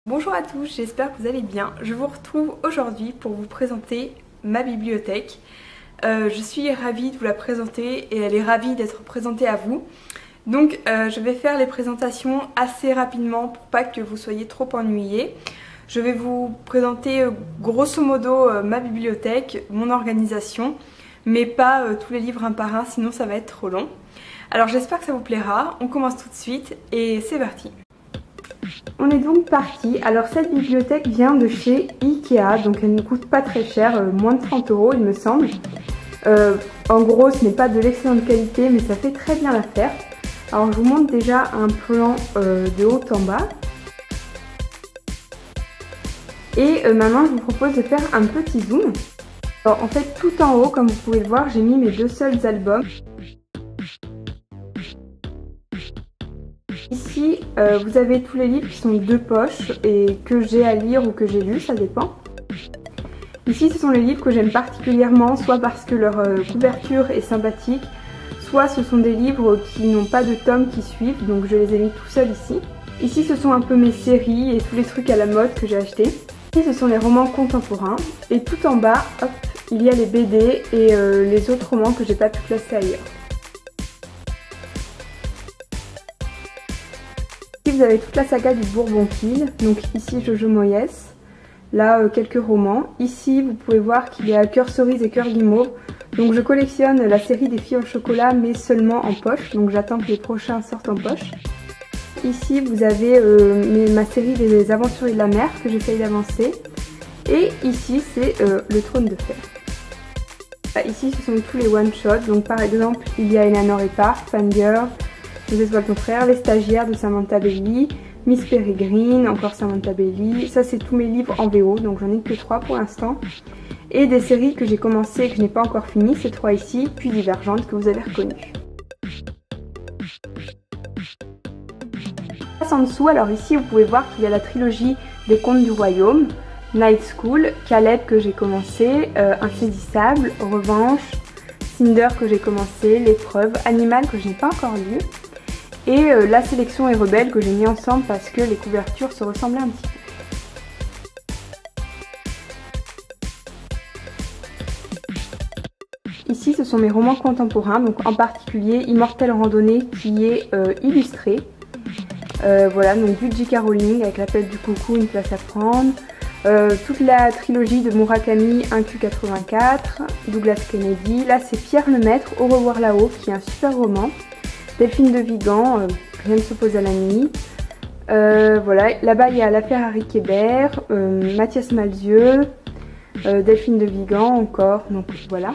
Bonjour à tous, j'espère que vous allez bien. Je vous retrouve aujourd'hui pour vous présenter ma bibliothèque. Je suis ravie de vous la présenter et elle est ravie d'être présentée à vous. Donc je vais faire les présentations assez rapidement pour pas que vous soyez trop ennuyés. Je vais vous présenter grosso modo ma bibliothèque, mon organisation, mais pas tous les livres un par un, sinon ça va être trop long. Alors j'espère que ça vous plaira, on commence tout de suite et c'est parti. On est donc parti. Alors cette bibliothèque vient de chez Ikea, donc elle ne coûte pas très cher, moins de 30 € il me semble. En gros ce n'est pas de l'excellente qualité mais ça fait très bien l'affaire. Alors je vous montre déjà un plan de haut en bas. Et maintenant je vous propose de faire un petit zoom. Alors en fait tout en haut, comme vous pouvez le voir, j'ai mis mes deux seuls albums. Ici, vous avez tous les livres qui sont de poche et que j'ai à lire ou que j'ai lu, ça dépend. Ici, ce sont les livres que j'aime particulièrement, soit parce que leur couverture est sympathique, soit ce sont des livres qui n'ont pas de tomes qui suivent, donc je les ai mis tout seuls ici. Ici, ce sont un peu mes séries et tous les trucs à la mode que j'ai achetés. Ici, ce sont les romans contemporains. Et tout en bas, hop, il y a les BD et les autres romans que j'ai pas pu classer ailleurs. Vous avez toute la saga du Bourbon-Kill, donc ici Jojo Moyes, là quelques romans. Ici vous pouvez voir qu'il y a Cœur Cerise et Cœur Guimauve, donc je collectionne la série des filles au chocolat mais seulement en poche, donc j'attends que les prochains sortent en poche. Ici vous avez ma série des Aventuriers de la mer que j'essaye d'avancer, et ici c'est le Trône de fer. Ici ce sont tous les one-shots, donc par exemple il y a Eleanor et Park, Fangirl, Les Étoiles contraires, Les Stagiaires de Samantha Bailey, Miss Peregrine, encore Samantha Bailey. Ça c'est tous mes livres en VO, donc j'en ai que 3 pour l'instant. Et des séries que j'ai commencé et que je n'ai pas encore fini, ces 3 ici, puis Divergente que vous avez reconnues. En dessous, alors ici vous pouvez voir qu'il y a la trilogie des Contes du Royaume, Night School, Caleb que j'ai commencé, Insaisissable, Revanche, Cinder que j'ai commencé, L'épreuve, Animal que je n'ai pas encore lu. Et La sélection est rebelle que j'ai mis ensemble parce que les couvertures se ressemblaient un petit peu. Ici ce sont mes romans contemporains, donc en particulier Immortelle Randonnée qui est illustré. Voilà, donc du J.K. Rowling avec L'appel du coucou, Une place à prendre. Toute la trilogie de Murakami, 1Q84, Douglas Kennedy. Là c'est Pierre Lemaître, Au revoir là-haut, qui est un super roman. Delphine de Vigan, Rien ne s'oppose à la nuit. Voilà, là-bas il y a L'affaire Harry Kébert, Mathias Malzieu, Delphine de Vigan encore, donc voilà.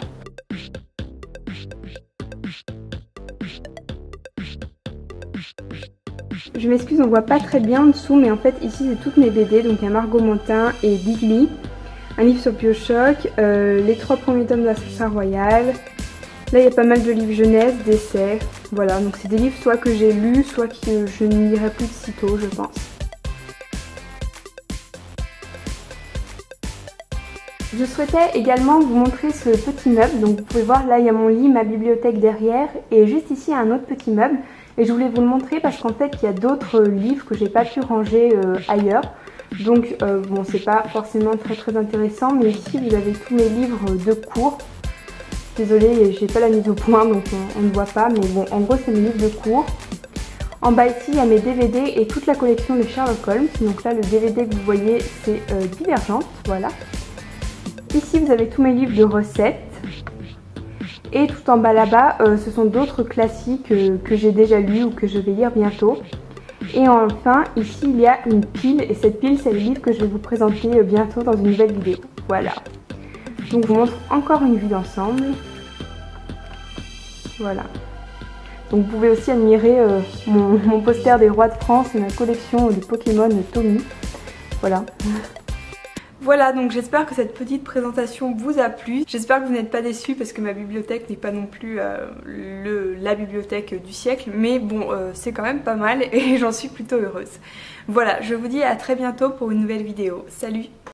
Je m'excuse, on voit pas très bien en dessous, mais en fait ici c'est toutes mes BD, donc il y a Margot Montin et Bigly, un livre sur Bioshock, les 3 premiers tomes de l'Assassin Royal. Là il y a pas mal de livres jeunesse, d'essais, voilà, donc c'est des livres soit que j'ai lus, soit que je ne lirai plus de sitôt, je pense. Je souhaitais également vous montrer ce petit meuble, donc vous pouvez voir là il y a mon lit, ma bibliothèque derrière, et juste ici il y a un autre petit meuble. Et je voulais vous le montrer parce qu'en fait il y a d'autres livres que j'ai pas pu ranger ailleurs. Donc bon, c'est pas forcément très intéressant, mais ici vous avez tous mes livres de cours. Désolée, j'ai pas la mise au point donc on ne voit pas, mais bon en gros c'est mes livres de cours. En bas ici il y a mes DVD et toute la collection de Sherlock Holmes. Donc là le DVD que vous voyez c'est Divergente, voilà. Ici vous avez tous mes livres de recettes. Et tout en bas là-bas, ce sont d'autres classiques que j'ai déjà lus ou que je vais lire bientôt. Et enfin, ici il y a une pile, et cette pile c'est le livre que je vais vous présenter bientôt dans une nouvelle vidéo. Voilà. Donc je vous montre encore une vue d'ensemble. Voilà. Donc vous pouvez aussi admirer mon poster des rois de France et ma collection de Pokémon Tommy. Voilà. Voilà, donc j'espère que cette petite présentation vous a plu. J'espère que vous n'êtes pas déçus parce que ma bibliothèque n'est pas non plus la bibliothèque du siècle. Mais bon, c'est quand même pas mal et j'en suis plutôt heureuse. Voilà, je vous dis à très bientôt pour une nouvelle vidéo. Salut!